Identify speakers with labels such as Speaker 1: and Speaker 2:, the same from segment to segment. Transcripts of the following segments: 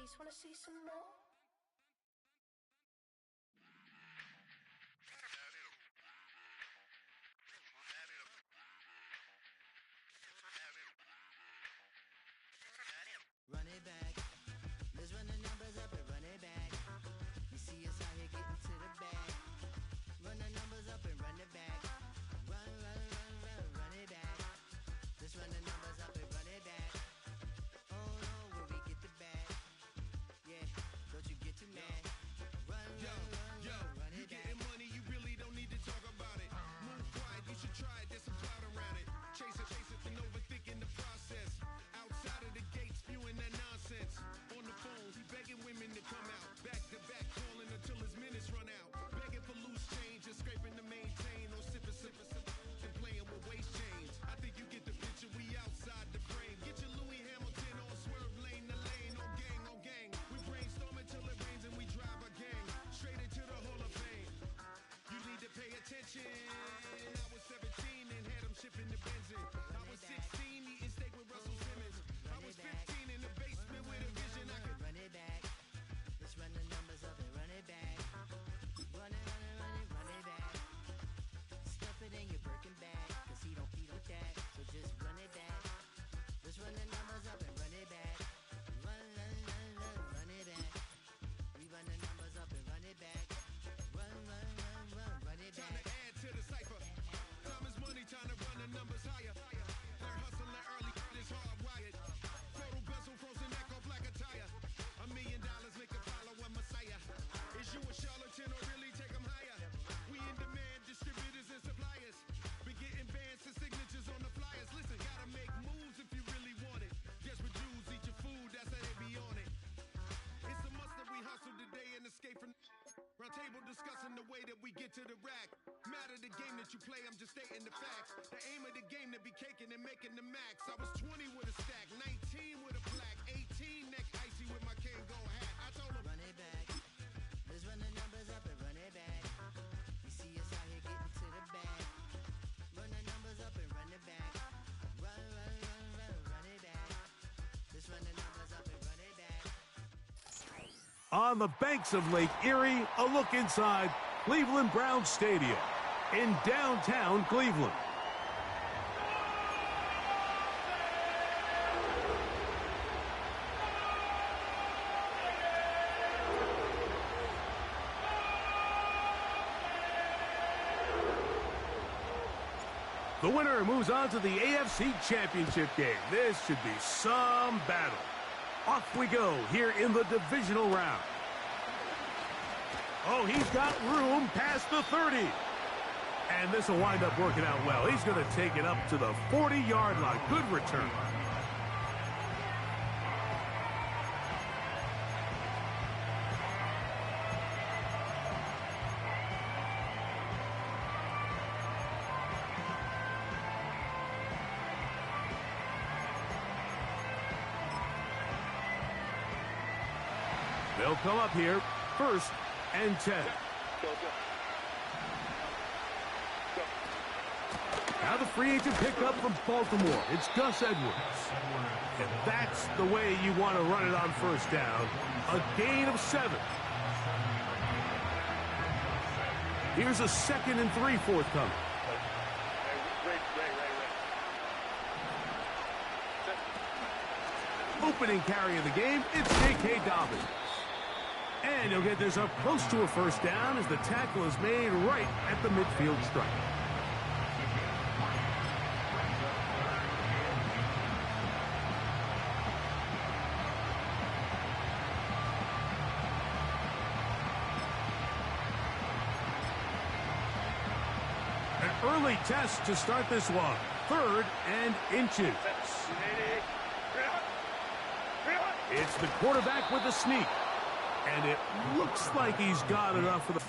Speaker 1: Please, wanna see some more?
Speaker 2: Run it back. Let's run the numbers up and run it back. You see us out here getting to the bag. Run the numbers up and run it back. Run, run, run, run, run it back. Let's run the numbers up and run it back. Oh no, where we get the bag. Yeah, don't you get too mad. Run, run, run, run, run it back.
Speaker 3: Getting money, you really don't need to talk about it. Move quiet, you should try it, there's some clout around it. Chase it, and overthinking the process. Outside of the gates, spewing that nonsense. On the phone, he begging women to come out. Back to back, calling until his minutes run out. Begging for loose change and scraping to maintain. Or sipping, and playing with waist chains. I think you get the picture, we outside the frame. Get your Louis Hamilton on swerve lane to lane. On gang, on gang. We brainstorm until it rains and we drive our gang straight into the Hall of Fame. You need to pay attention. I was 17 and had them shipping the benzin. I was 16 eating steak with Russell Simmons. I was 15 in the basement with a vision. I could
Speaker 2: run it back. Let's run the numbers up and run it back. Run it, run it, run it, run it back. Stuff it in your Birkin bag, cause he don't eat with that. So just run it back. Let's run the numbers up and run it back. Run, run, run, run, run it back. We run the numbers up and run it back. Run, run, run, run, run it
Speaker 3: trying
Speaker 2: back.
Speaker 3: to add to the cipher. Time is money, trying to run the numbers higher. They're hustling early, it's hardwired. Total bezel, frozen neck off like a tire. $1 million make a follow a messiah. Is you a charlatan or really take them higher? We in demand, distributors and suppliers. Been getting bands and signatures on the flyers. Listen, gotta make moves if you really want it. Guess what Jews eat your food, that's how they be on it. It's a must that we hustle today and escape from round table discussing the way that we get to the rack. Matter the game that you play, I'm just stating the facts. The aim of the game to be caking and making the max. I was 20 with a stack, 19 with a black, 18 neck icy with my Kango hat. I told him
Speaker 2: Run it back. Let's run the numbers up and run it back. You see us out here getting to the bag. Run the numbers up and run it back. Run, run, run, run, run it back. Let's run the numbers up and run it back.
Speaker 4: On the banks of Lake Erie, a look inside Cleveland Browns Stadium in downtown Cleveland. The winner moves on to the AFC Championship game. This should be some battle. Off we go here in the divisional round. Oh, he's got room past the 30. And this will wind up working out well. He's going to take it up to the 40-yard line. Good return. They'll come up here, 1st and 10. Now the free agent picked up from Baltimore. It's Gus Edwards. And that's the way you want to run it on 1st down. A gain of 7. Here's a 2nd and 3 forthcoming. Opening carry of the game, it's J.K. Dobbins. And he'll get this up close to a 1st down as the tackle is made right at the midfield stripe. An early test to start this one. 3rd and inches. It's the quarterback with the sneak. And it looks like he's got enough for the...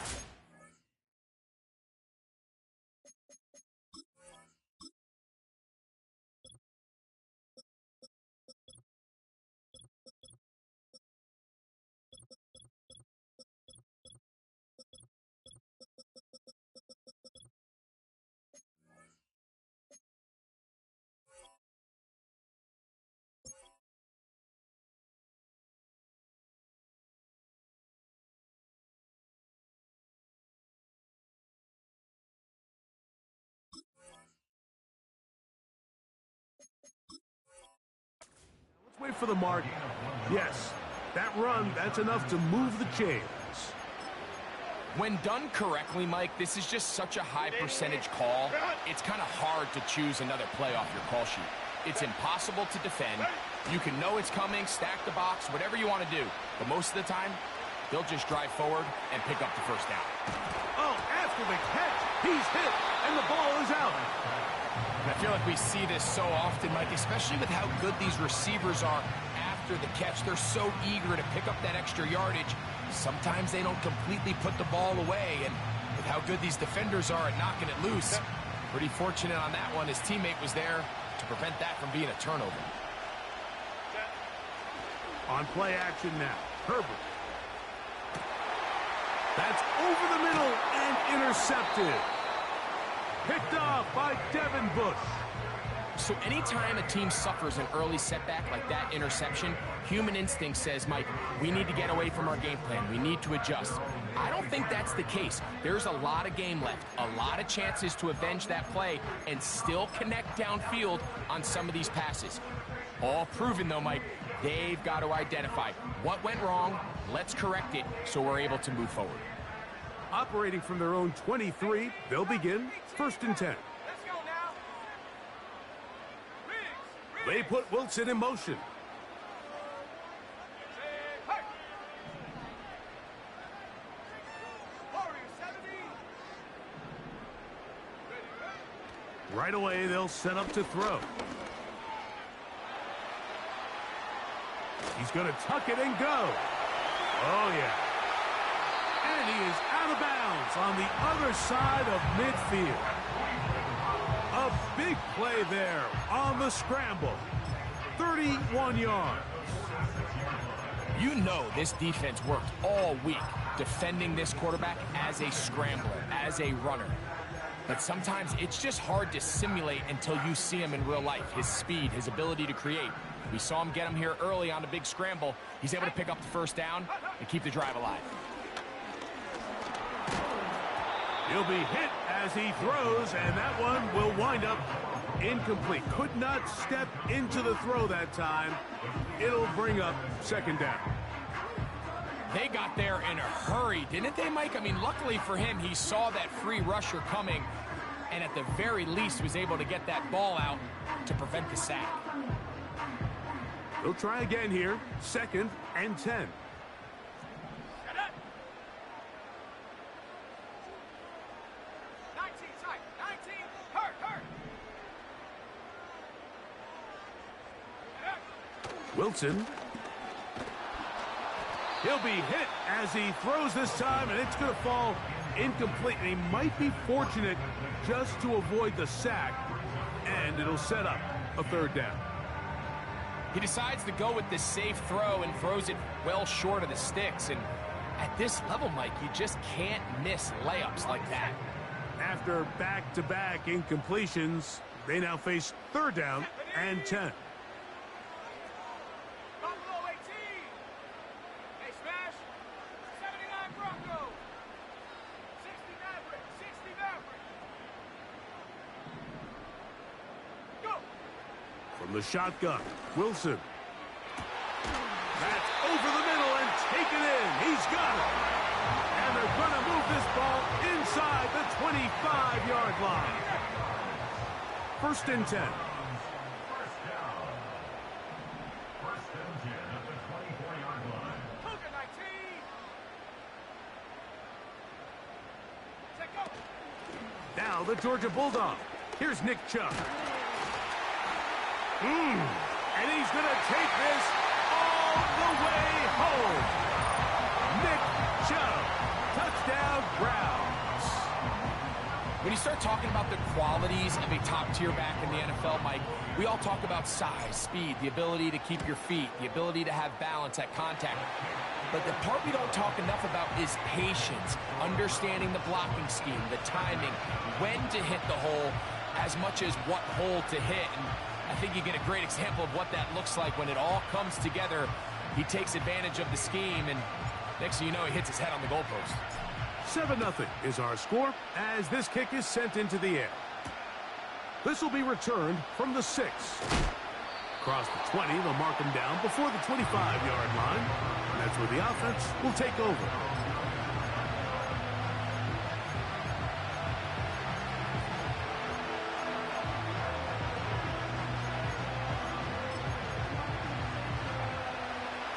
Speaker 4: Wait for the mark. Yes, that run, that's enough to move the chains.
Speaker 1: When done correctly, Mike, this is just such a high percentage call. It's kind of hard to choose another play off your call sheet. It's impossible to defend. You can know it's coming, stack the box, whatever you want to do. But most of the time, they'll just drive forward and pick up the first down.
Speaker 4: Oh, after the catch, he's hit, and the ball is out.
Speaker 1: I feel like we see this so often, Mike, especially with how good these receivers are after the catch. They're so eager to pick up that extra yardage. Sometimes they don't completely put the ball away, and with how good these defenders are at knocking it loose, pretty fortunate on that one. His teammate was there to prevent that from being a turnover.
Speaker 4: On play action now, Herbert. That's over the middle and intercepted. Picked off by Devin Bush.
Speaker 1: So anytime a team suffers an early setback like that interception, human instinct says, Mike, we need to get away from our game plan. We need to adjust. I don't think that's the case. There's a lot of game left, a lot of chances to avenge that play and still connect downfield on some of these passes. All proven, though, Mike, they've got to identify what went wrong, let's correct it so we're able to move forward.
Speaker 4: Operating from their own 23, they'll begin 1st and 10. They put Wilson in motion. Right away, they'll set up to throw. He's going to tuck it and go. Oh, yeah. And he is out of bounds on the other side of midfield. A big play there on the scramble. 31 yards.
Speaker 1: You know this defense worked all week defending this quarterback as a scrambler, as a runner. But sometimes it's just hard to simulate until you see him in real life. His speed, his ability to create. We saw him get him here early on the big scramble. He's able to pick up the first down and keep the drive alive.
Speaker 4: He'll be hit as he throws, and that one will wind up incomplete. Could not step into the throw that time. It'll bring up 2nd down.
Speaker 1: They got there in a hurry, didn't they, Mike? I mean, luckily for him, he saw that free rusher coming, and at the very least was able to get that ball out to prevent the sack.
Speaker 4: They'll try again here, 2nd and 10. Wilson. He'll be hit as he throws this time, and it's going to fall incomplete. And he might be fortunate just to avoid the sack, and it'll set up a 3rd down.
Speaker 1: He decides to go with this safe throw and throws it well short of the sticks. And at this level, Mike, you just can't miss layups like that.
Speaker 4: After back-to-back incompletions, they now face 3rd down and 10. From the shotgun, Wilson. That's over the middle and taken in. He's got it. And they're going to move this ball inside the 25-yard line. 1st and 10. Now the Georgia Bulldog. Here's Nick Chubb. And he's going to take this all the way home. Nick Chubb, touchdown Browns.
Speaker 1: When you start talking about the qualities of a top-tier back in the NFL, Mike, we all talk about size, speed, the ability to keep your feet, the ability to have balance at contact. But the part we don't talk enough about is patience, understanding the blocking scheme, the timing, when to hit the hole, as much as what hole to hit. And I think you get a great example of what that looks like when it all comes together. He takes advantage of the scheme, and next thing you know, he hits his head on the goalpost.
Speaker 4: 7-0 is our score as this kick is sent into the air. This will be returned from the 6. across the 20. They'll mark him down before the 25-yard line. And that's where the offense will take over.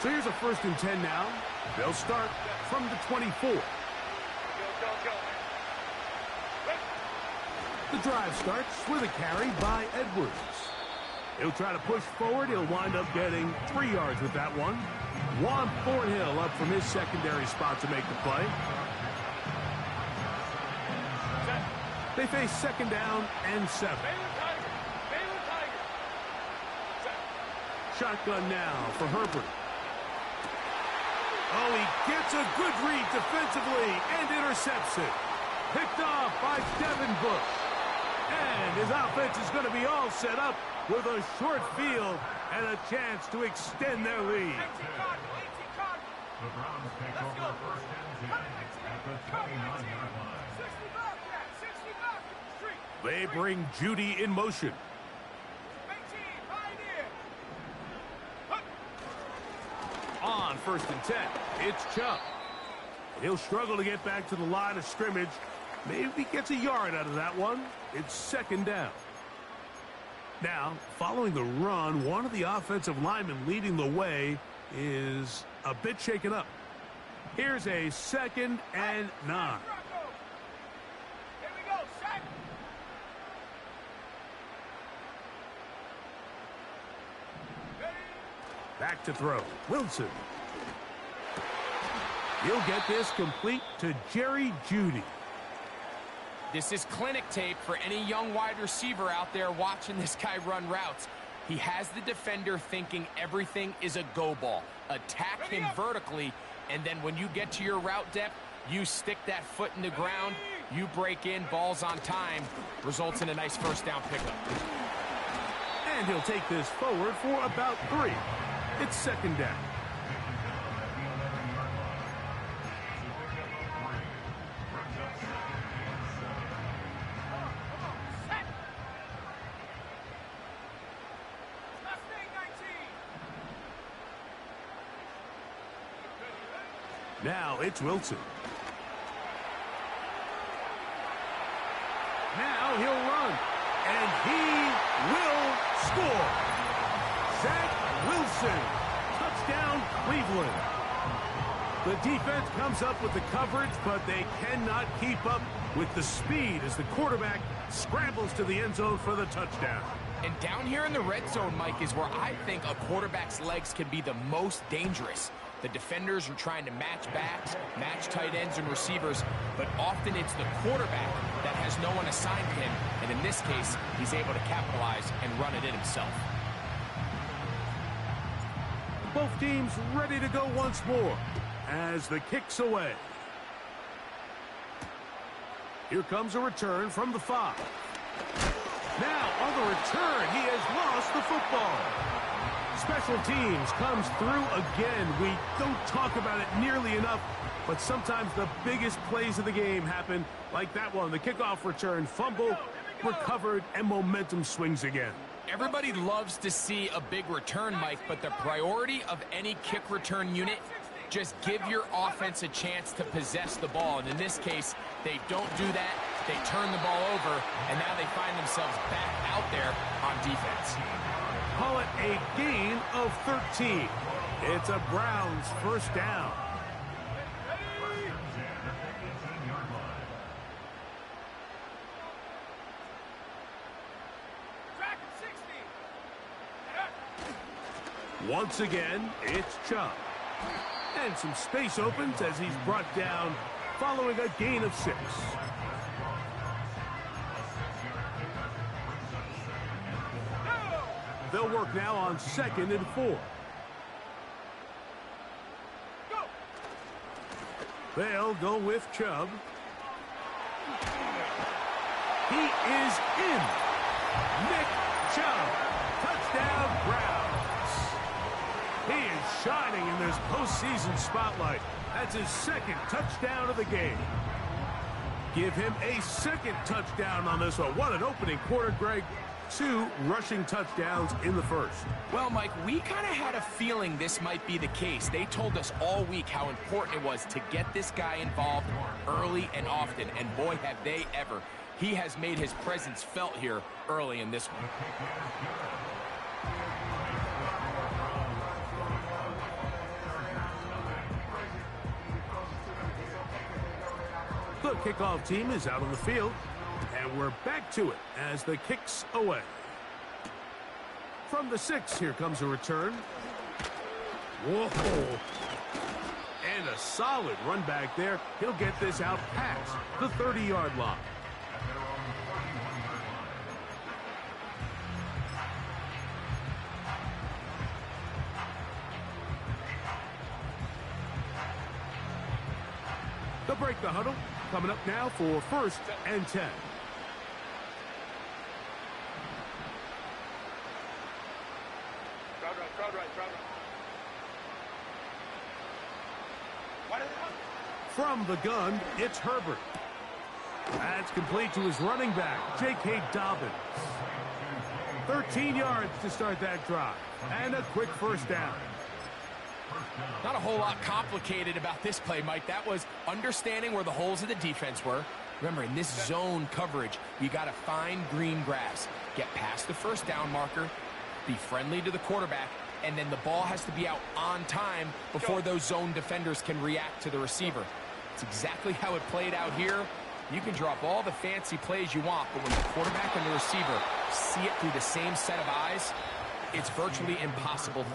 Speaker 4: So here's a 1st and 10 now. They'll start from the 24. The drive starts with a carry by Edwards. He'll try to push forward. He'll wind up getting 3 yards with that one. Juan Thornhill up from his secondary spot to make the play. They face 2nd down and 7. Shotgun now for Herbert. Oh, he gets a good read defensively and intercepts it. Picked off by Devin Bush. And his offense is going to be all set up with a short field and a chance to extend their lead.
Speaker 5: The Browns take over 1st and 10 at the 29-yard line.
Speaker 4: They bring Judy in motion. On 1st and 10, it's Chubb. He'll struggle to get back to the line of scrimmage. Maybe he gets a yard out of that one. It's 2nd down. Now, following the run, one of the offensive linemen leading the way is a bit shaken up. Here's a 2nd and 9. Back to throw. Wilson. He'll get this complete to Jerry Jeudy.
Speaker 1: This is clinic tape for any young wide receiver out there watching this guy run routes. He has the defender thinking everything is a go ball. Attack him vertically, and then when you get to your route depth, you stick that foot in the ground, you break in, balls on time, results in a nice 1st down pickup.
Speaker 4: And he'll take this forward for about 3. It's 2nd down. Now it's Wilson. Now he'll run. And he will score. Zach Wilson. Touchdown, Cleveland. The defense comes up with the coverage, but they cannot keep up with the speed as the quarterback scrambles to the end zone for the touchdown.
Speaker 1: And down here in the red zone, Mike, is where I think a quarterback's legs can be the most dangerous. The defenders are trying to match backs, match tight ends and receivers, but often it's the quarterback that has no one assigned to him, and in this case, he's able to capitalize and run it in himself.
Speaker 4: Both teams ready to go once more as the kick's away. Here comes a return from the 5. Now on the return, he has lost the football. Special teams comes through again. We don't talk about it nearly enough, but sometimes the biggest plays of the game happen like that one. The kickoff return, fumble, recovered, and momentum swings again.
Speaker 1: Everybody loves to see a big return, Mike, but the priority of any kick return unit, just give your offense a chance to possess the ball. And in this case, they don't do that. They turn the ball over, and now they find themselves back out there on defense.
Speaker 4: Call it a gain of 13. It's a Browns 1st down. Once again, it's Chubb. And some space opens as he's brought down following a gain of 6. They'll work now on 2nd and 4. They'll go with Chubb. He is in. Nick Chubb. Touchdown, Browns. He is shining in this postseason spotlight. That's his 2nd touchdown of the game. Give him a 2nd touchdown on this one. What an opening quarter, Greg. 2 rushing touchdowns in the first.
Speaker 1: Well, Mike, we kind of had a feeling this might be the case. They told us all week how important it was to get this guy involved early and often, and boy, have they ever. He has made his presence felt here early in this one.
Speaker 4: The kickoff team is out on the field, and we're back to it as the kick's away. From the 6, here comes a return. Whoa. And a solid run back there. He'll get this out past the 30-yard line. They'll break the huddle. Coming up now for 1st and 10. From the gun, it's Herbert. That's complete to his running back, J.K. Dobbins. 13 yards to start that drive. And a quick first down.
Speaker 1: Not a whole lot complicated about this play, Mike. That was understanding where the holes of the defense were. Remember, in this zone coverage, you got to find green grass. Get past the first down marker, be friendly to the quarterback, and then the ball has to be out on time before those zone defenders can react to the receiver. It's exactly how it played out here. You can drop all the fancy plays you want, but when the quarterback and the receiver see it through the same set of eyes, it's virtually impossible.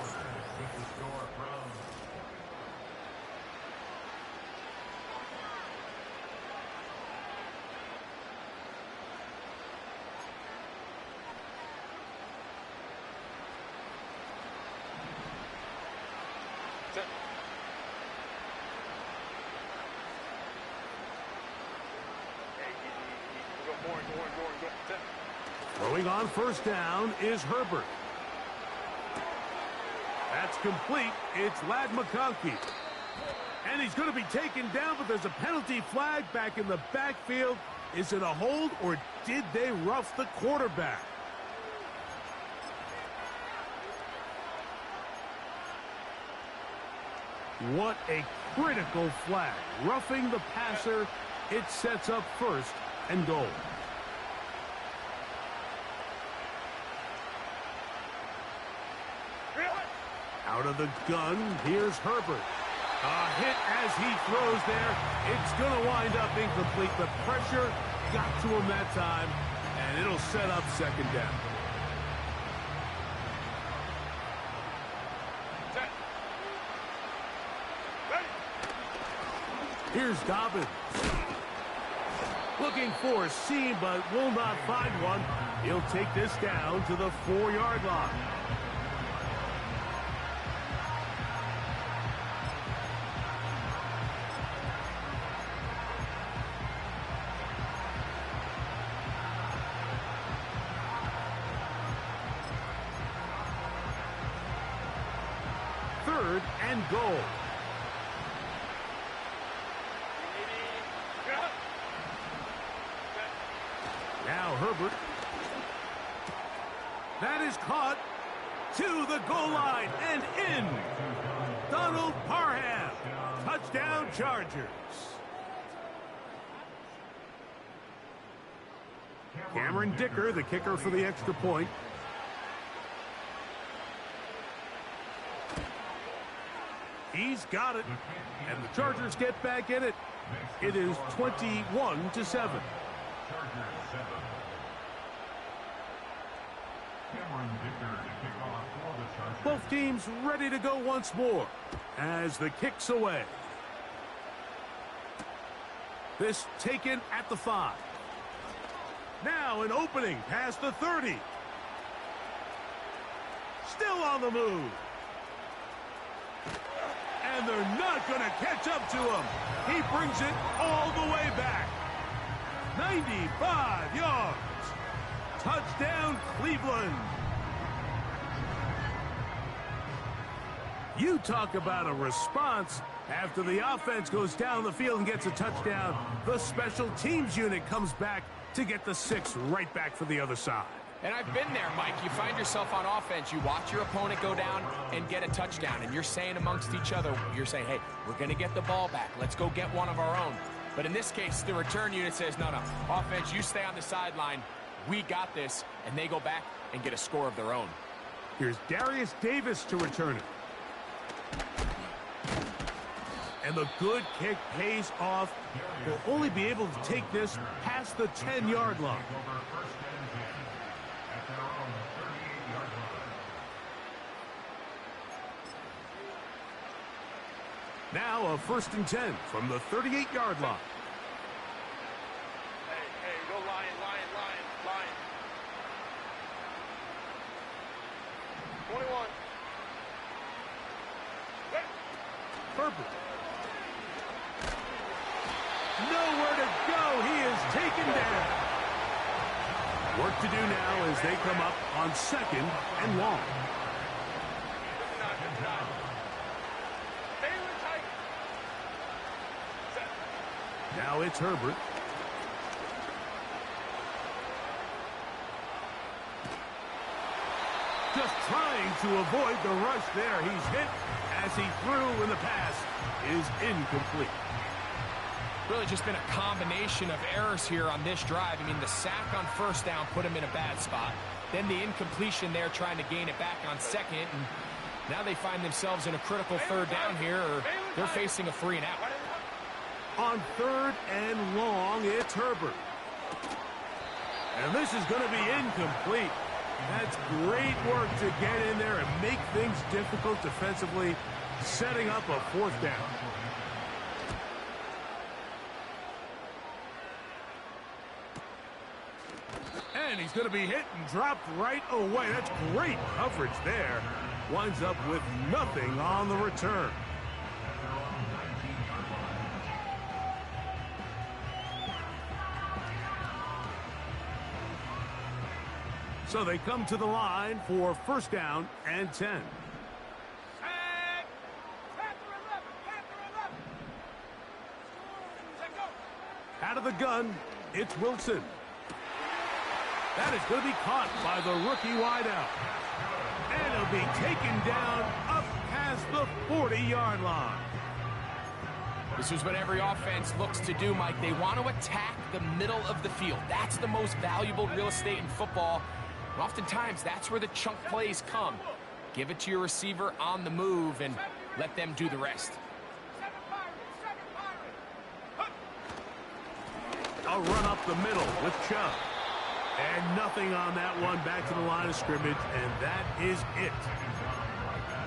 Speaker 4: Throwing on first down is Herbert. That's complete. It's Ladd McConkey. And he's going to be taken down, but there's a penalty flag back in the backfield. Is it a hold, or did they rough the quarterback? What a critical flag. Roughing the passer. It sets up 1st and goal. Out of the gun, here's Herbert. A hit as he throws there. It's going to wind up incomplete. The pressure got to him that time, and it'll set up 2nd down. Here's Dobbins. Looking for a seam, but will not find one. He'll take this down to the 4-yard line. Third and goal. Now Herbert. That is caught to the goal line and in. Donald Parham. Touchdown Chargers. Cameron Dicker, the kicker for the extra point. He's got it. And the Chargers get back in it. It is 21-7. Both teams ready to go once more as the kick's away. This taken at the 5. Now an opening past the 30. Still on the move. And they're not going to catch up to him. He brings it all the way back. 95 yards. Touchdown, Cleveland. You talk about a response. After the offense goes down the field and gets a touchdown, the special teams unit comes back to get the 6 right back for the other side.
Speaker 1: And I've been there, Mike. You find yourself on offense, you watch your opponent go down and get a touchdown, and you're saying amongst each other, you're saying, hey, we're going to get the ball back. Let's go get one of our own. But in this case, the return unit says, no, offense, you stay on the sideline. We got this, and they go back and get a score of their own.
Speaker 4: Here's Darius Davis to return it. And the good kick pays off. Will only be able to take this past the 10-yard line. Now a 1st and 10 from the 38-yard line.
Speaker 3: Hey, go Lion. 21.
Speaker 4: Herbert. Nowhere to go. He is taken down. Work to do now as they come up on 2nd and long. Now it's Herbert. Just trying to avoid the rush there. He's hit as he threw, and the pass is incomplete.
Speaker 1: Really just been a combination of errors here on this drive. I mean, the sack on 1st down put him in a bad spot. Then the incompletion there trying to gain it back on 2nd. And now they find themselves in a critical 3rd down here, or they're facing a 3 and out.
Speaker 4: On 3rd and long, it's Herbert. And this is going to be incomplete. That's great work to get in there and make things difficult defensively, setting up a 4th down. And he's going to be hit and dropped right away. That's great coverage there. Winds up with nothing on the return. So they come to the line for 1st down and 10. Out of the gun, it's Wilson. That is going to be caught by the rookie wideout. And it'll be taken down up past the 40-yard line.
Speaker 1: This is what every offense looks to do, Mike. They want to attack the middle of the field. That's the most valuable real estate in football. And oftentimes, that's where the chunk plays come. Give it to your receiver on the move and let them do the rest.
Speaker 4: A run up the middle with Chubb. And nothing on that one, back to the line of scrimmage, and that is it.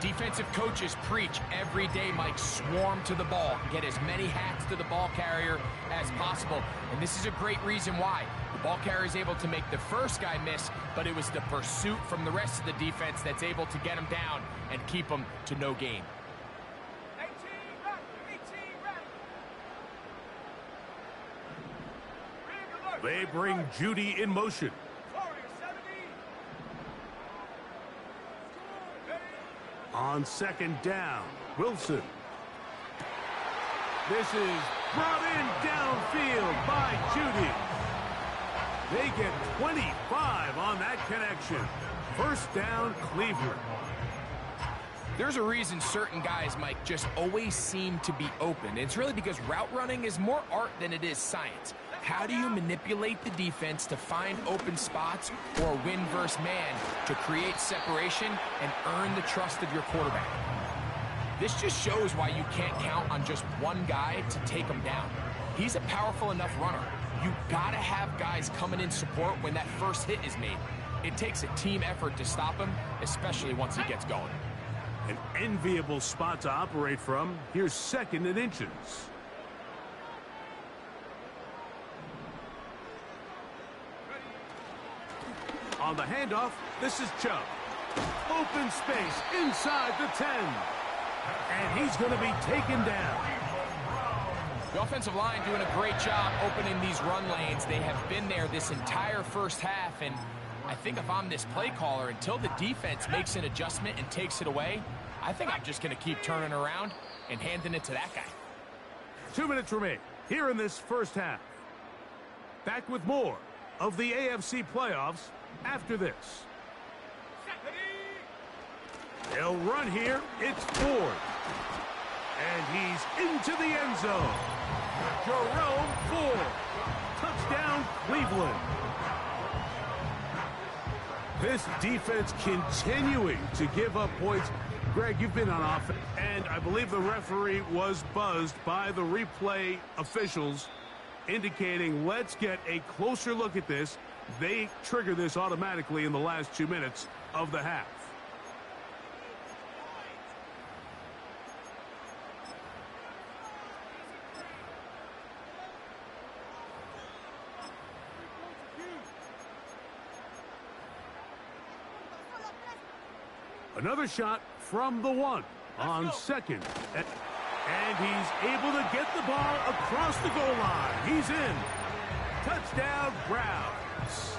Speaker 1: Defensive coaches preach every day, Mike, swarm to the ball. Get as many hats to the ball carrier as possible. And this is a great reason why. The ball carrier is able to make the first guy miss, but it was the pursuit from the rest of the defense that's able to get him down and keep him to no gain.
Speaker 4: They bring Judy in motion. On 2nd down, Wilson. This is brought in downfield by Judy. They get 25 on that connection. 1st down, Cleveland.
Speaker 1: There's a reason certain guys, Mike, just always seem to be open. It's really because route running is more art than it is science. How do you manipulate the defense to find open spots or win versus man to create separation and earn the trust of your quarterback? This just shows why you can't count on just one guy to take him down. He's a powerful enough runner. You gotta have guys coming in support when that first hit is made. It takes a team effort to stop him, especially once he gets going.
Speaker 4: An enviable spot to operate from. Here's 2nd and inches. On the handoff, this is Chubb. Open space inside the 10. And he's going to be taken down.
Speaker 1: The offensive line doing a great job opening these run lanes. They have been there this entire first half, and I think if I'm this play caller, until the defense makes an adjustment and takes it away, I think I'm just going to keep turning around and handing it to that guy.
Speaker 4: 2 minutes remain here in this first half. Back with more of the AFC playoffs after this. They'll run here. It's Ford. And he's into the end zone. Jerome Ford. Touchdown, Cleveland. This defense continuing to give up points. Greg, you've been on offense, and I believe the referee was buzzed by the replay officials, indicating let's get a closer look at this. They trigger this automatically in the last 2 minutes of the half. Another shot from the 1 on second. And he's able to get the ball across the goal line. He's in. Touchdown, Browns.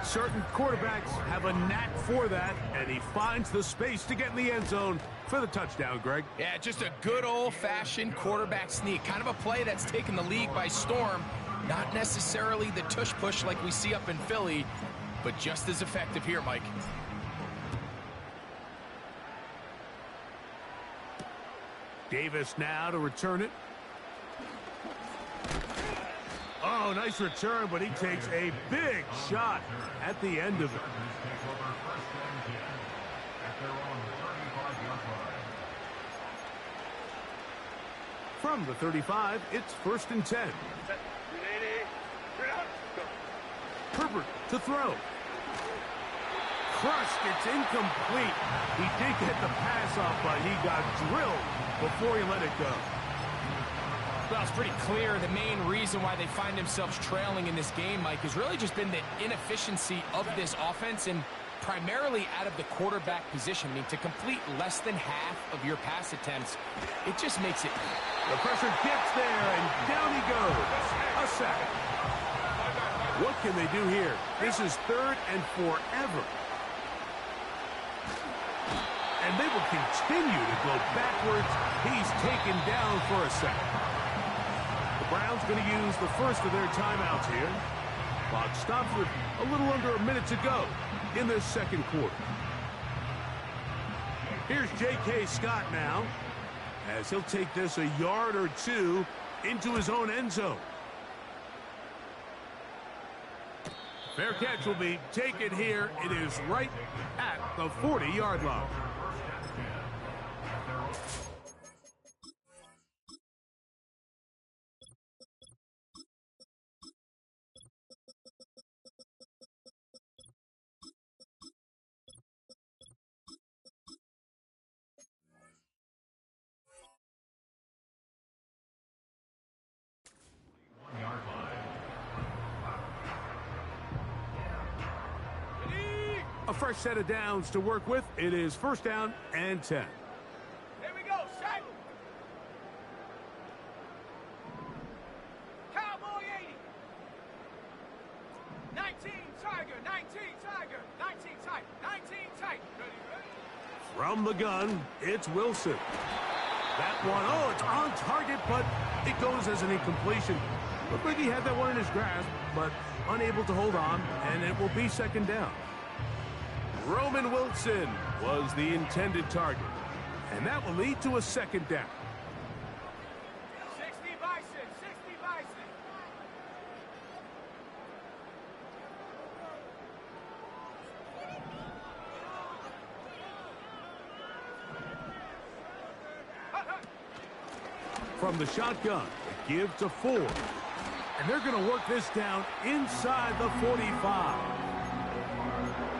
Speaker 4: Certain quarterbacks have a knack for that, and he finds the space to get in the end zone for the touchdown, Greg.
Speaker 1: Yeah, just a good old-fashioned quarterback sneak. Kind of a play that's taken the league by storm. Not necessarily the tush-push like we see up in Philly, but just as effective here, Mike.
Speaker 4: Davis now to return it. Oh, nice return, but he takes a big shot at the end of it. From the 35, it's 1st and 10. Herbert to throw. Crushed, it's incomplete. He did get the pass off, but he got drilled before he let it go.
Speaker 1: Well, it's pretty clear the main reason why they find themselves trailing in this game, Mike, has really just been the inefficiency of this offense and primarily out of the quarterback position. I mean, to complete less than half of your pass attempts, it just makes it.
Speaker 4: The pressure gets there, and down he goes. A sack. What can they do here? This is 3rd and forever. And they will continue to go backwards. He's taken down for a sack. The Browns going to use the first of their timeouts here. Clock stops with a little under a minute to go in this second quarter. Here's J.K. Scott now, as he'll take this a yard or two into his own end zone. Fair catch will be taken here. It is right at the 40-yard line. A fresh set of downs to work with. It is 1st down and 10.
Speaker 6: Here we go, set. Cowboy 80. 19 Tiger, 19 Tiger, 19 tight, 19 tight. Ready?
Speaker 4: From the gun, it's Wilson. That one, oh, it's on target, but it goes as an incompletion. Looked like he had that one in his grasp, but unable to hold on, and it will be 2nd down. Roman Wilson was the intended target, and that will lead to a 2nd down.
Speaker 6: 60 Bison, 60 Bison.
Speaker 4: From the shotgun, they give to Ford. And they're going to work this down inside the 45.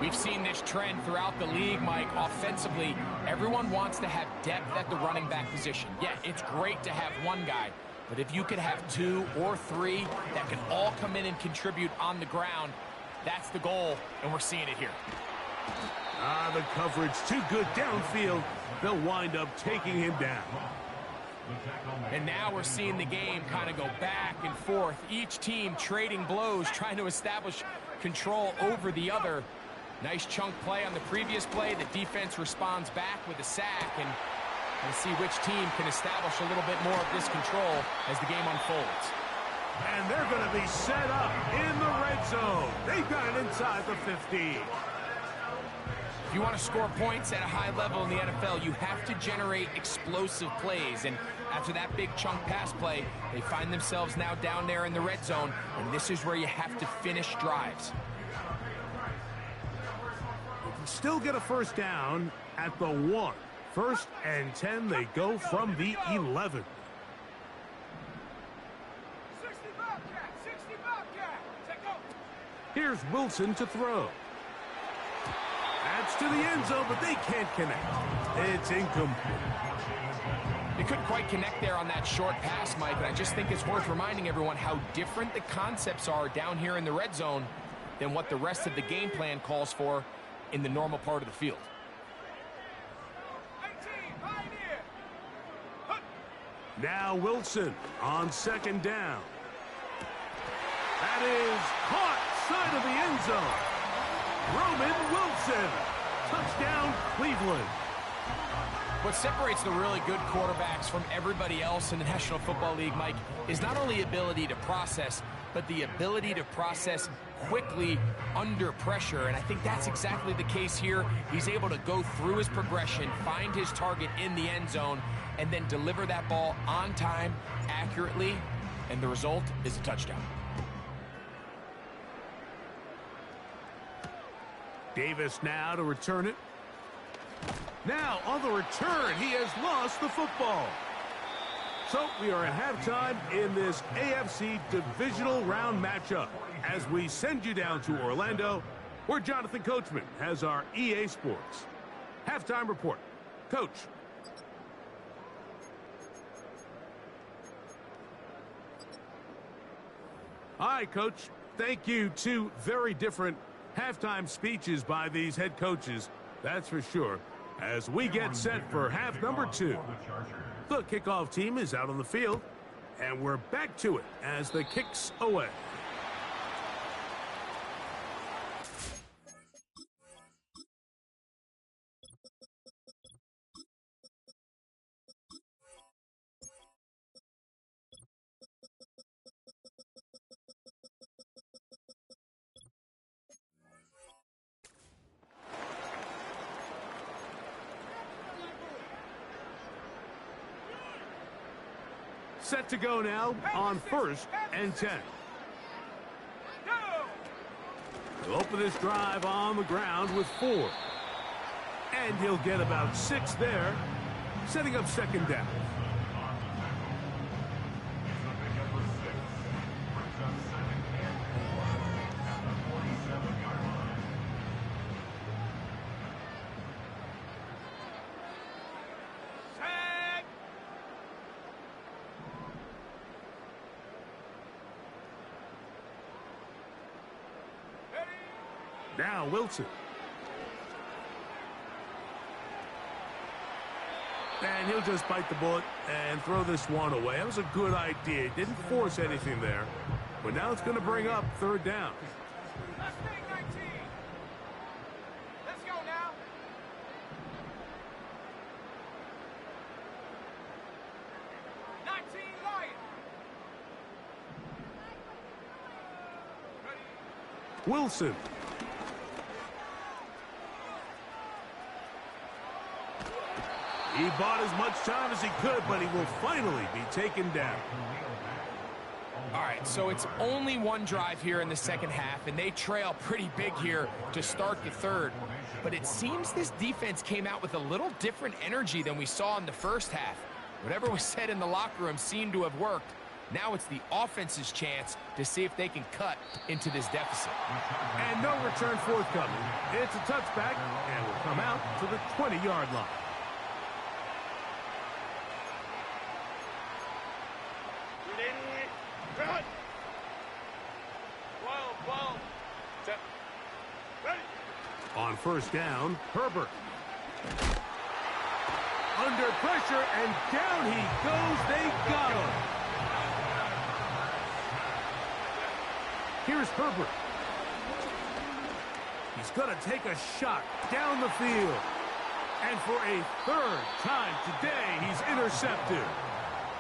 Speaker 1: We've seen this trend throughout the league, Mike. Offensively, everyone wants to have depth at the running back position. Yeah, it's great to have one guy, but if you could have 2 or 3 that can all come in and contribute on the ground, that's the goal, and we're seeing it here.
Speaker 4: The coverage too good downfield. They'll wind up taking him down.
Speaker 1: And now we're seeing the game kind of go back and forth. Each team trading blows, trying to establish control over the other. Nice chunk play on the previous play. The defense responds back with a sack, and we'll see which team can establish a little bit more of this control as the game unfolds.
Speaker 4: And they're going to be set up in the red zone. They've got it inside the 15.
Speaker 1: If you want to score points at a high level in the NFL, you have to generate explosive plays. And after that big chunk pass play, they find themselves now down there in the red zone, and this is where you have to finish drives.
Speaker 4: You can still get a first down at the 1. 1st and 10, they go from the 11.
Speaker 6: 60 Bobcat, 60 Bobcat. Take go.
Speaker 4: Here's Wilson to throw. That's to the end zone, but they can't connect. It's incomplete.
Speaker 1: They couldn't quite connect there on that short pass, Mike, and I just think it's worth reminding everyone how different the concepts are down here in the red zone than what the rest of the game plan calls for in the normal part of the field.
Speaker 6: 18, Pioneer.
Speaker 4: Now Wilson on 2nd down. That is caught side of the end zone. Roman Wilson. Touchdown, Cleveland.
Speaker 1: What separates the really good quarterbacks from everybody else in the National Football League, Mike, is not only ability to process, but the ability to process quickly under pressure. And I think that's exactly the case here. He's able to go through his progression, find his target in the end zone, and then deliver that ball on time, accurately, and the result is a touchdown.
Speaker 4: Davis now to return it. Now on the return, he has lost the football. So we are at halftime in this AFC divisional round matchup as we send you down to Orlando, where Jonathan Coachman has our EA Sports halftime report. Coach. Hi, Coach. Thank you. Two very different halftime speeches by these head coaches, that's for sure, as we get set for half number 2. The kickoff team is out on the field, and we're back to it as the kicks away. Set to go now on 1st and 10. He'll open this drive on the ground with 4. And he'll get about 6 there, setting up 2nd down. Now Wilson. And he'll just bite the bullet and throw this one away. That was a good idea. He didn't force anything there. But now it's going to bring up 3rd down.
Speaker 6: Let's take 19. Let's go now. 19 Lion.
Speaker 4: Wilson. He bought as much time as he could, but he will finally be taken down.
Speaker 1: All right, so it's only one drive here in the second half, and they trail pretty big here to start the 3rd. But it seems this defense came out with a little different energy than we saw in the first half. Whatever was said in the locker room seemed to have worked. Now it's the offense's chance to see if they can cut into this deficit.
Speaker 4: And no return forthcoming. It's a touchback, and will come out to the 20-yard line. On 1st down, Herbert. Under pressure, and down he goes. They got him. Here's Herbert. He's going to take a shot down the field. And for a 3rd time today, he's intercepted.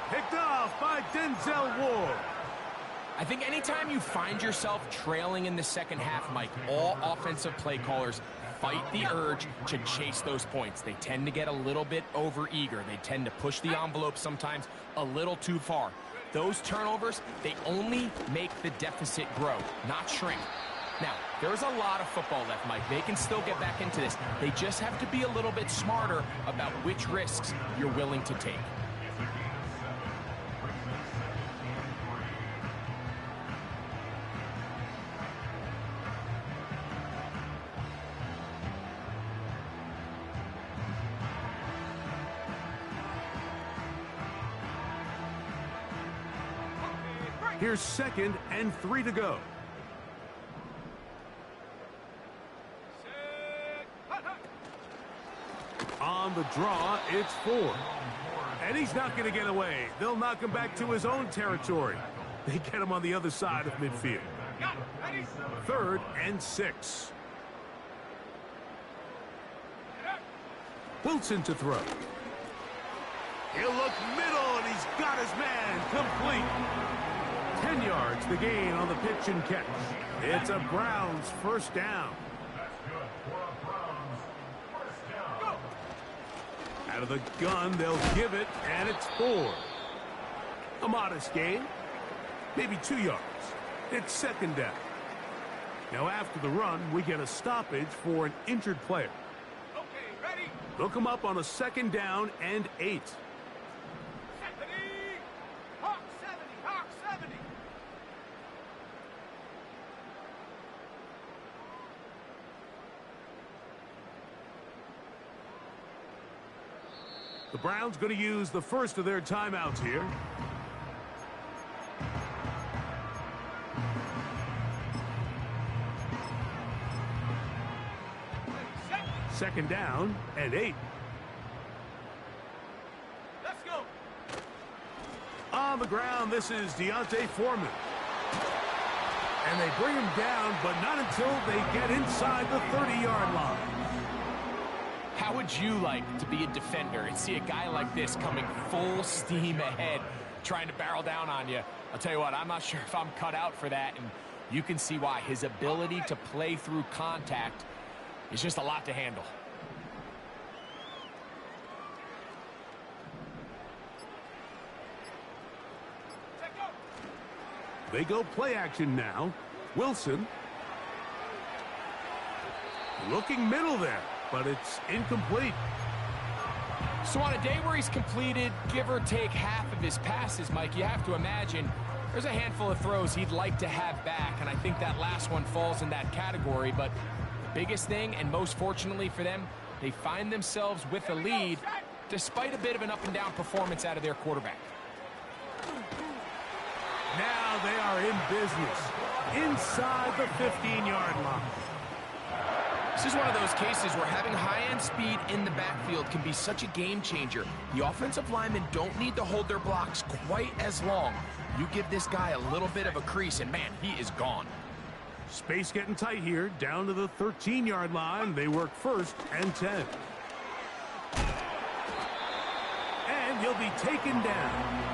Speaker 4: Picked off by Denzel Ward.
Speaker 1: I think anytime you find yourself trailing in the second half, Mike, all offensive play callers fight the urge to chase those points. They tend to get a little bit overeager. They tend to push the envelope sometimes a little too far. Those turnovers, they only make the deficit grow, not shrink. Now, there's a lot of football left, Mike. They can still get back into this. They just have to be a little bit smarter about which risks you're willing to take.
Speaker 4: Here's 2nd and 3 to go. On the draw, it's 4. And he's not going to get away. They'll knock him back to his own territory. They get him on the other side of midfield. 3rd and 6. Wilson to throw. He'll look middle, and he's got his man complete. 10 yards the gain on the pitch and catch. It's a Browns first down.
Speaker 5: That's good for a Browns first down.
Speaker 4: Out of the gun, they'll give it, and it's 4. A modest gain, maybe 2 yards. It's 2nd down. Now after the run, we get a stoppage for an injured player.
Speaker 6: Okay, ready?
Speaker 4: They'll come up on a 2nd down and 8.
Speaker 6: 70! Hawk 70! Hawk 70!
Speaker 4: The Browns going to use the first of their timeouts here.
Speaker 6: Set!
Speaker 4: 2nd down and 8.
Speaker 6: Let's go!
Speaker 4: On the ground, this is Deontay Foreman. And they bring him down, but not until they get inside the 30-yard line.
Speaker 1: How would you like to be a defender and see a guy like this coming full steam ahead, trying to barrel down on you? I'll tell you what, I'm not sure if I'm cut out for that, and you can see why. His ability to play through contact is just a lot to handle.
Speaker 6: Take go!
Speaker 4: They go play action now. Wilson. Looking middle there, but it's incomplete.
Speaker 1: So on a day where he's completed, give or take half of his passes, Mike, you have to imagine there's a handful of throws he'd like to have back, and I think that last one falls in that category. But the biggest thing, and most fortunately for them, they find themselves with a lead despite a bit of an up-and-down performance out of their quarterback.
Speaker 4: Now they are in business inside the 15-yard line.
Speaker 1: This is one of those cases where having high-end speed in the backfield can be such a game changer. The offensive linemen don't need to hold their blocks quite as long. You give this guy a little bit of a crease, and man, he is gone.
Speaker 4: Space getting tight here, down to the 13-yard line. They work 1st and 10. And he'll be taken down.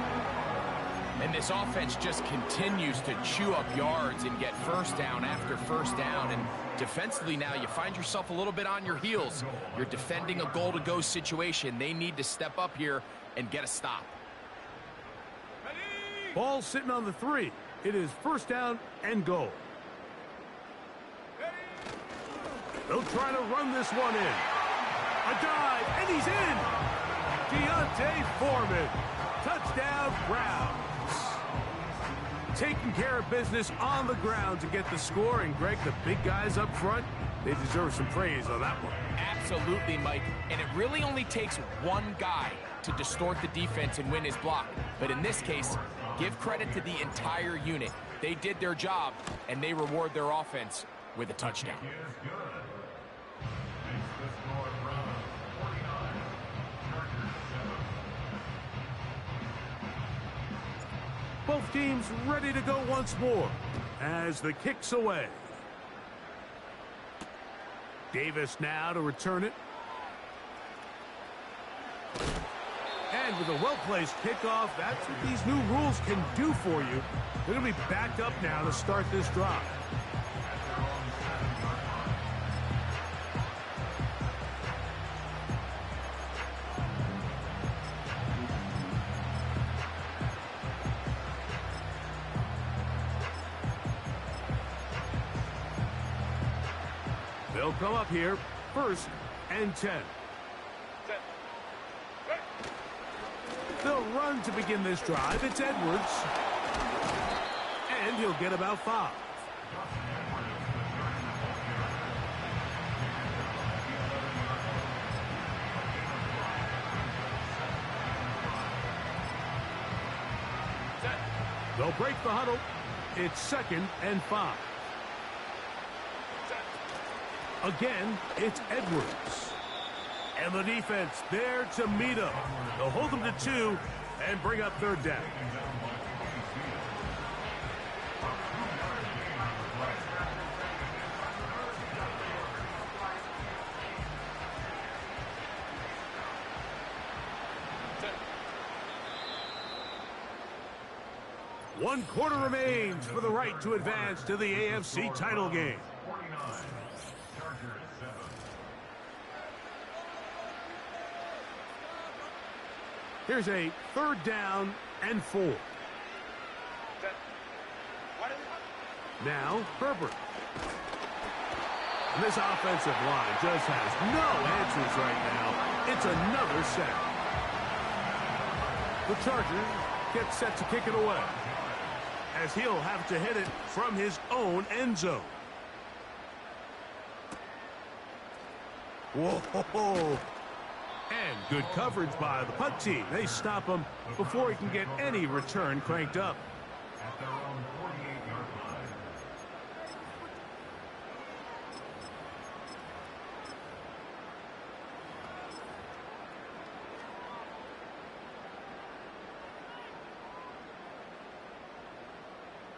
Speaker 1: And this offense just continues to chew up yards and get first down after first down. And defensively now, you find yourself a little bit on your heels. You're defending a goal-to-go situation. They need to step up here and get a stop.
Speaker 6: Ready?
Speaker 4: Ball sitting on the 3. It is 1st down and goal.
Speaker 6: Ready?
Speaker 4: They'll try to run this one in. A dive, and he's in. Deontay Foreman. Touchdown, Browns. Taking care of business on the ground to get the score. And, Greg, the big guys up front, they deserve some praise on that one.
Speaker 1: Absolutely, Mike. And it really only takes one guy to distort the defense and win his block. But in this case, give credit to the entire unit. They did their job, and they reward their offense with a touchdown.
Speaker 5: He is good. Makes the score Browns 49, Chargers 7.
Speaker 4: Both teams ready to go once more as the kick's away. Davis now to return it. And And with a well-placed kickoff, that's what these new rules can do for you. They're going to be backed up now to start this drive. They'll come up here, 1st and 10. They'll run to begin this drive. It's Edwards. And he'll get about 5. They'll break the huddle. It's 2nd and 5. Again, it's Edwards. And the defense there to meet him. They'll hold them to 2 and bring up 3rd down. One quarter remains for the right to advance to the AFC title game. Here's a 3rd down and 4. Now, Herbert. And this offensive line just has no answers right now. It's another sack. The Chargers get set to kick it away, as he'll have to hit it from his own end zone. Whoa! And good coverage by the punt team. They stop him before he can get any return cranked up.
Speaker 5: At their own 48-yard line.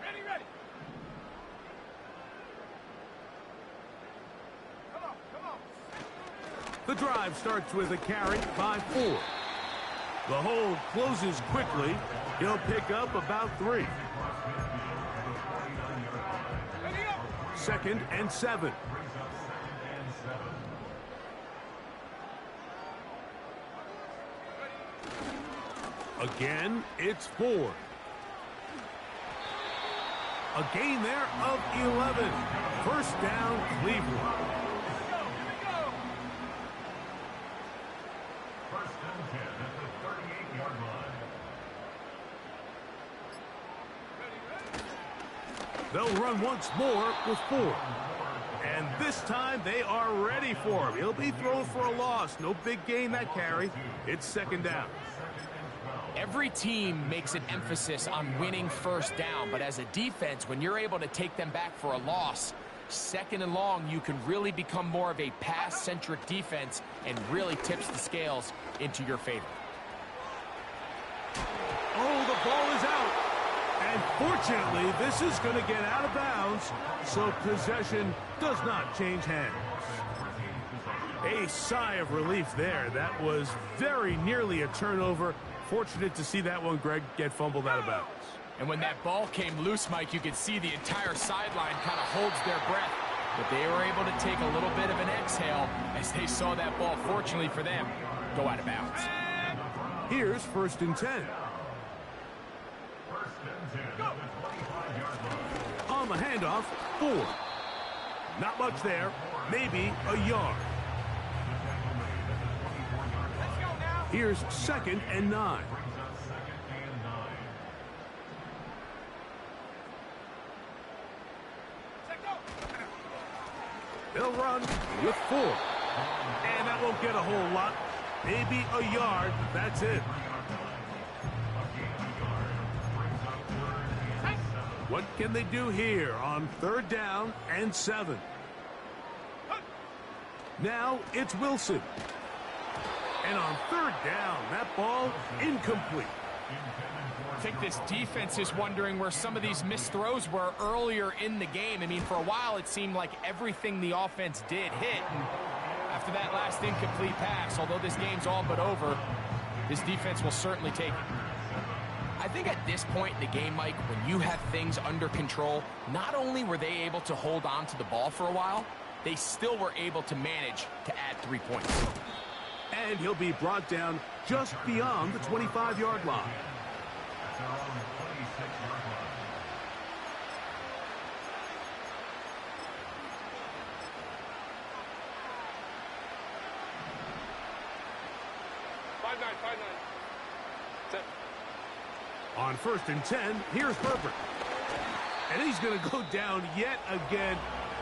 Speaker 6: Ready, ready. Come on, come on.
Speaker 4: The drive starts with a carry by 4. The hold closes quickly. He'll pick up about 3.
Speaker 6: Ready up.
Speaker 4: 2nd and 7. Again, it's 4. A gain there of 11. 1st down, Cleveland. They'll run once more with 4. And this time they are ready for him. He'll be thrown for a loss. No big gain that carry. It's 2nd down.
Speaker 1: Every team makes an emphasis on winning 1st down, but as a defense, when you're able to take them back for a loss, 2nd and long, you can really become more of a pass-centric defense and really tips the scales into your favor.
Speaker 4: Oh, the ball is out. And fortunately, this is going to get out of bounds, so possession does not change hands. A sigh of relief there. That was very nearly a turnover. Fortunate to see that one, Greg, get fumbled out of bounds.
Speaker 1: And when that ball came loose, Mike, you could see the entire sideline kind of holds their breath. But they were able to take a little bit of an exhale as they saw that ball, fortunately for them, go out of bounds.
Speaker 4: Here's 1st and 10. On the handoff, 4. Not much there. Maybe a yard.
Speaker 6: Let's go now.
Speaker 4: Here's 2nd and 9.
Speaker 6: Set go.
Speaker 4: They'll run with 4. And that won't get a whole lot. Maybe a yard. That's it. What can they do here on 3rd down and 7? Now it's Wilson. And on 3rd down, that ball incomplete.
Speaker 1: I think this defense is wondering where some of these missed throws were earlier in the game. I mean, for a while, it seemed like everything the offense did hit. And after that last incomplete pass, although this game's all but over, This defense will certainly take it. I think at this point in the game, Mike, when you have things under control, not only were they able to hold on to the ball for a while, they still were able to manage to add 3 points.
Speaker 4: And he'll be brought down just beyond the 25-yard line.
Speaker 5: At their own 26-yard line.
Speaker 4: On 1st and 10, here's Herbert. And he's going to go down yet again.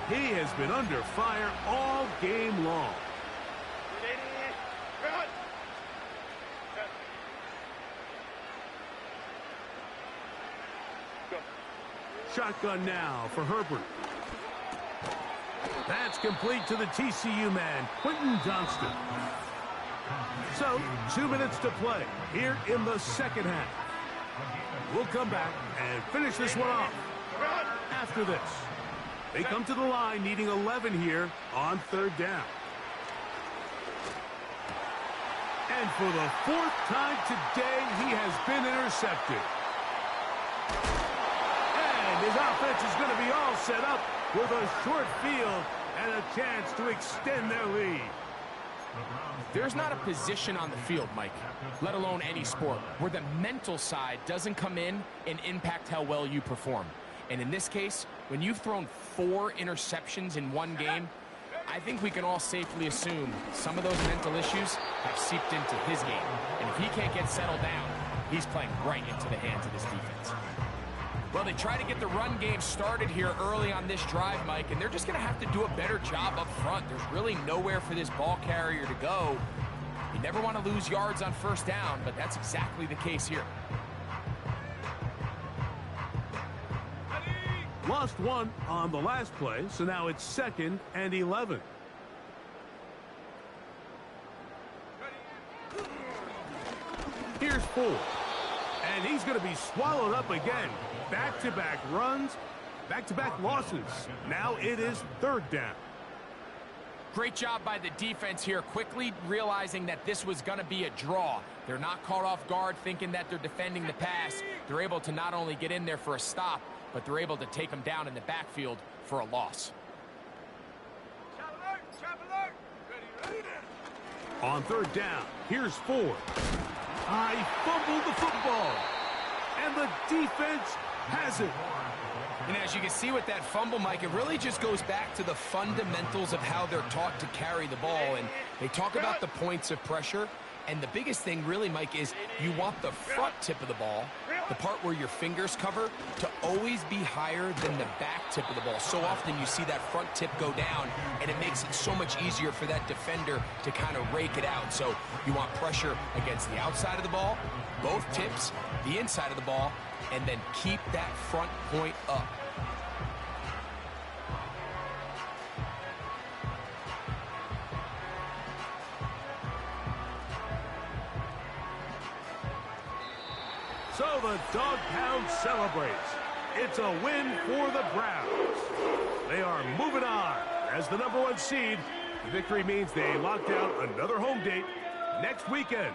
Speaker 4: He has been under fire all game long. Shotgun now for Herbert. That's complete to the TCU man, Quentin Johnston. So, 2 minutes to play here in the second half. We'll come back and finish this one off after this. They come to the line needing 11 here on 3rd down. And for the 4th time today, he has been intercepted. And his offense is going to be all set up with a short field and a chance to extend their lead.
Speaker 1: There's not a position on the field, Mike, let alone any sport, where the mental side doesn't come in and impact how well you perform. And in this case, when you've thrown 4 interceptions in one game, I think we can all safely assume some of those mental issues have seeped into his game. And if he can't get settled down, he's playing right into the hands of this defense. Well, they try to get the run game started here early on this drive, Mike, and they're just going to have to do a better job up front. There's really nowhere for this ball carrier to go. You never want to lose yards on 1st down, but that's exactly the case here.
Speaker 4: Lost 1 on the last play, so now it's 2nd and 11. Here's 4. And he's going to be swallowed up again. Back-to-back runs, back-to-back losses. Now it is 3rd down.
Speaker 1: Great job by the defense here, quickly realizing that this was going to be a draw. They're not caught off guard thinking that they're defending the pass. They're able to not only get in there for a stop, but they're able to take them down in the backfield for a loss.
Speaker 4: On 3rd down, here's 4. He fumbled the football. And the defense has it.
Speaker 1: And as you can see with that fumble, Mike, it really just goes back to the fundamentals of how they're taught to carry the ball. And they talk about the points of pressure. And the biggest thing really, Mike, is you want the front tip of the ball, the part where your fingers cover, to always be higher than the back tip of the ball. So often you see that front tip go down, and it makes it so much easier for that defender to kind of rake it out. So you want pressure against the outside of the ball, both tips, the inside of the ball, and then keep that front point up.
Speaker 4: So the Dog Pound celebrates. It's a win for the Browns. They are moving on as the #1 seed. The victory means they locked out another home date next weekend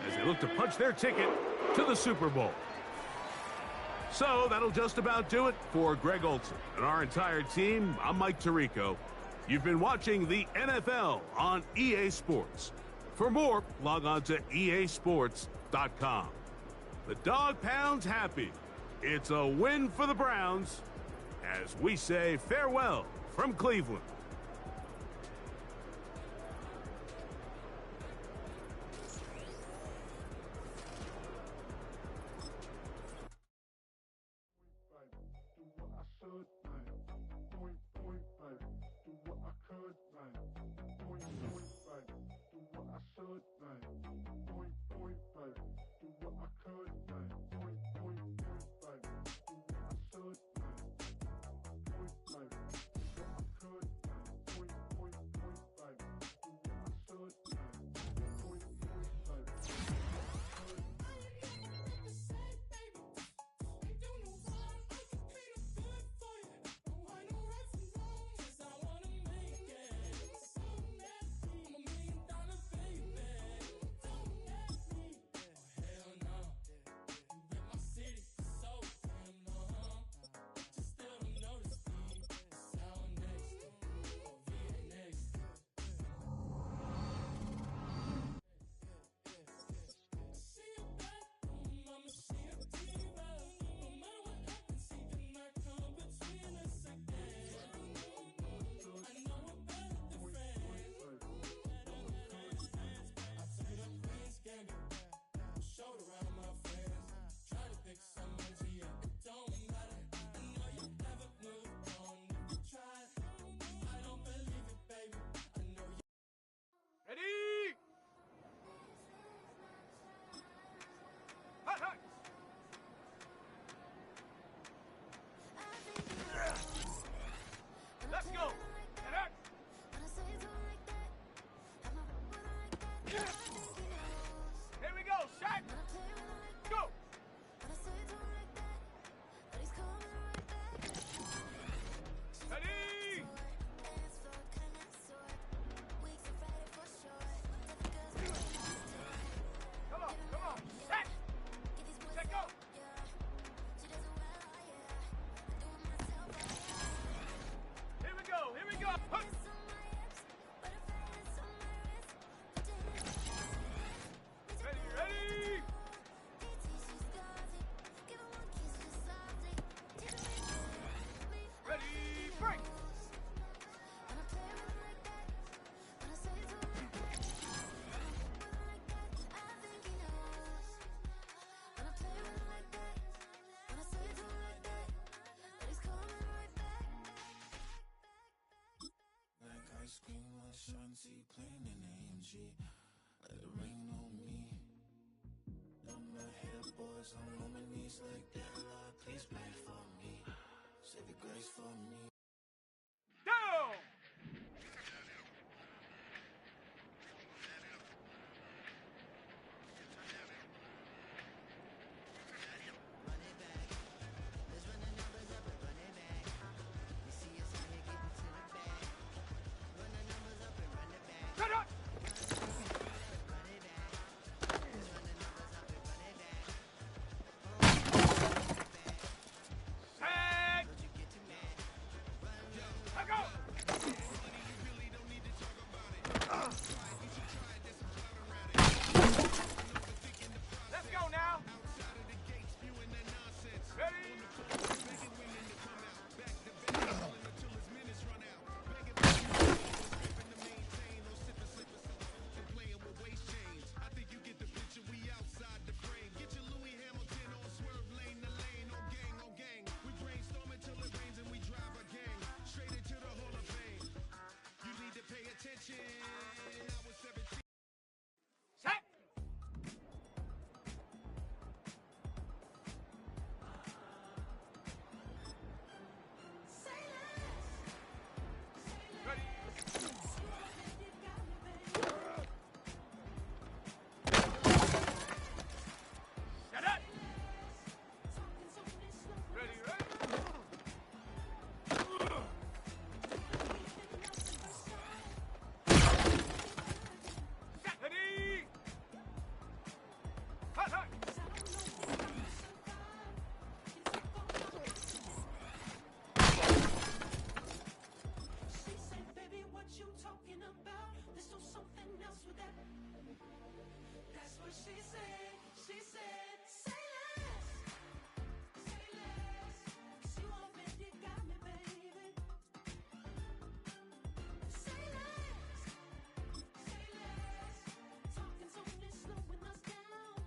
Speaker 4: as they look to punch their ticket to the Super Bowl. So that'll just about do it for Greg Olsen and our entire team. I'm Mike Tirico. You've been watching the NFL on EA Sports. For more, log on to easports.com. The Dog Pound's happy. It's a win for the Browns as we say farewell from Cleveland.
Speaker 7: was on my knees like that, Lord, please pray for me. Save your grace for me.
Speaker 6: Down!
Speaker 2: Run it back. Let's run the numbers up and run it back. You see us out here getting to the bag. Run the numbers up and run it back.
Speaker 6: Cut up!
Speaker 2: Run it back. Let's run the numbers up and run it back.
Speaker 6: Set!
Speaker 2: Don't you get too mad.
Speaker 6: Let go! Let's go now! Ready?
Speaker 3: I think you get the picture, we outside the frame. Get your Louis Hamilton on swerve lane to lane, on gang, on gang. We brainstorm until it rains and we drive our gang straight into the Hall of Fame. You need to pay attention. I was 17.
Speaker 6: Set! Ready? Set up! Ready, ready? Set! Ready! Hut, hut!
Speaker 8: She said, baby, what you talking about? Let's do something else with that. That's what she said. She said, say less. Say less. 'Cause you already got me, baby. Say less. Say less. Talking's only slowing us down.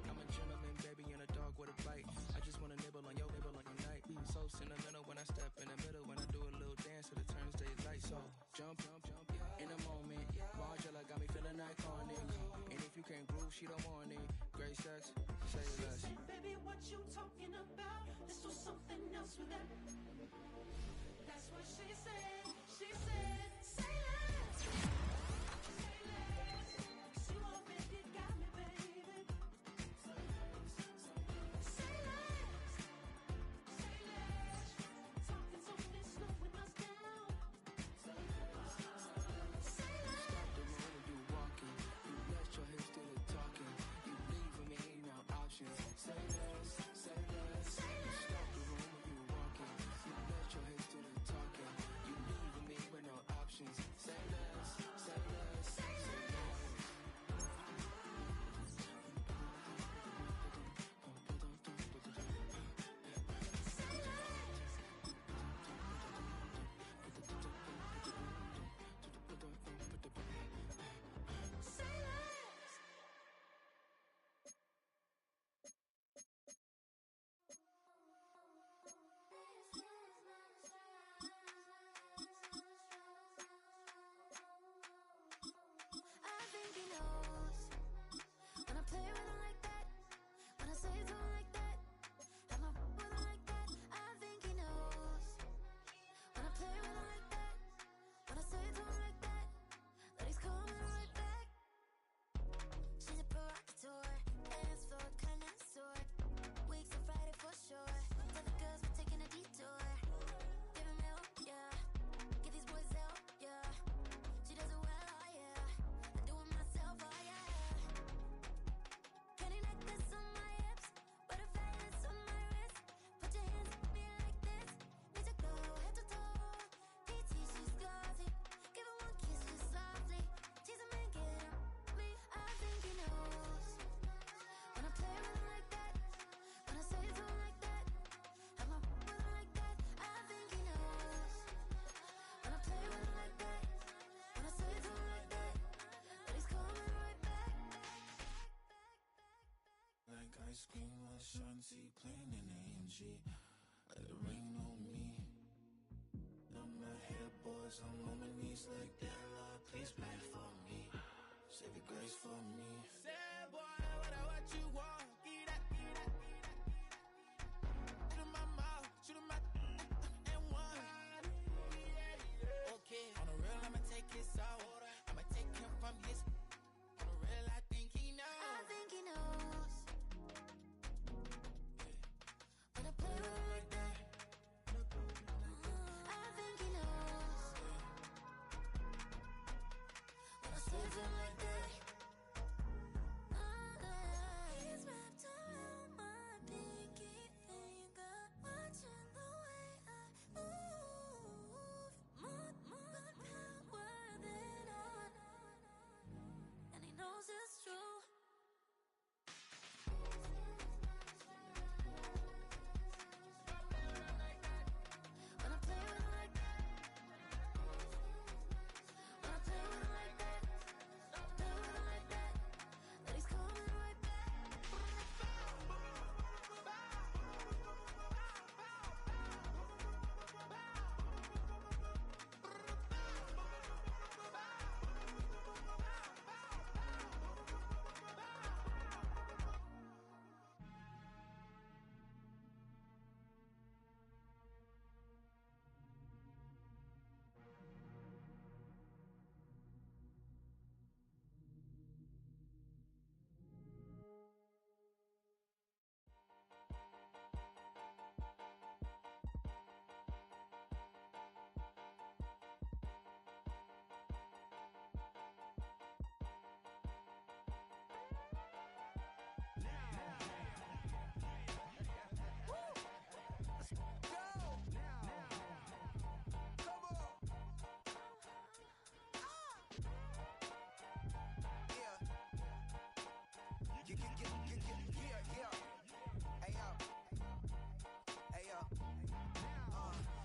Speaker 7: I'm a gentleman, baby, and a dog with a bite. I just wanna nibble on your night. So sentimental when I step in the middle. When I do a little dance, it turns daylight. So jump, in a moment. Margella got me feeling iconic. And if you can't groove, she don't want it. Great sex, say less.
Speaker 8: Say, baby, what you talking about? Let's do something else with that. That's what she said. She said, say less. Say less. 'Cause you already got me, baby. Say less. Say less. Talking's only slowing us down. Say less. Say less.
Speaker 7: The road you walking, you let your hips do the talking. You leaving me no options. Say less, say less.
Speaker 8: Say less.
Speaker 7: Stop the room grace for me. Sad boy, what you want? Get that, get that, get that. Shoot in my mouth, shoot in my and one. Okay, on the real, I'ma take his out. I'ma take him from his. On the real, I think he knows.
Speaker 8: I think he knows. When I play with him like that, I think he knows. When I save him like that, he's wrapped around my pinky finger, watching the way I move. More power than on, and he knows it's true. When I play with him like that, when I play with him like that, play with him like that, that he's coming right back.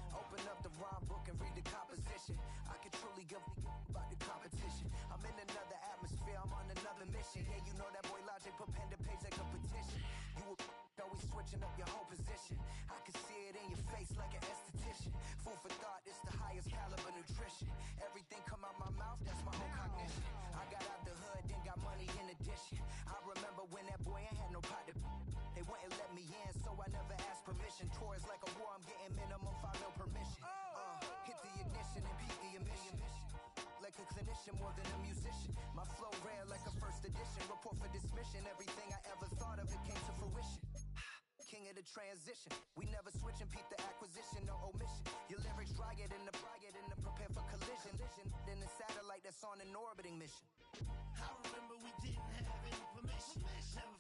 Speaker 9: Open up the rhyme book and read the composition. I can truly give about the competition. I'm in another atmosphere, I'm on another mission. Yeah, you know that boy Logic put pen to page like a petition. You always switching up your whole position. I can see it in your face like an esthetician. Food for thought, it's the highest caliber nutrition. Everything come out my mouth, that's my own cognition. I got out the hood, then got money in addition. I remember when that boy ain't had no pot to. They wouldn't let me in, so I never asked permission. Tours like a war, I'm getting minimum 5 mil permission. Hit the ignition and beat the emission. Like a clinician more than a musician. My flow rare like a first edition. Report for dismission. Everything I ever thought of, it came to fruition. King of the transition. We never switch and peep the acquisition, no omission. Your lyrics dry it in the prepare for collision. Then the satellite that's on an orbiting mission.
Speaker 3: I remember we didn't have any permission. Never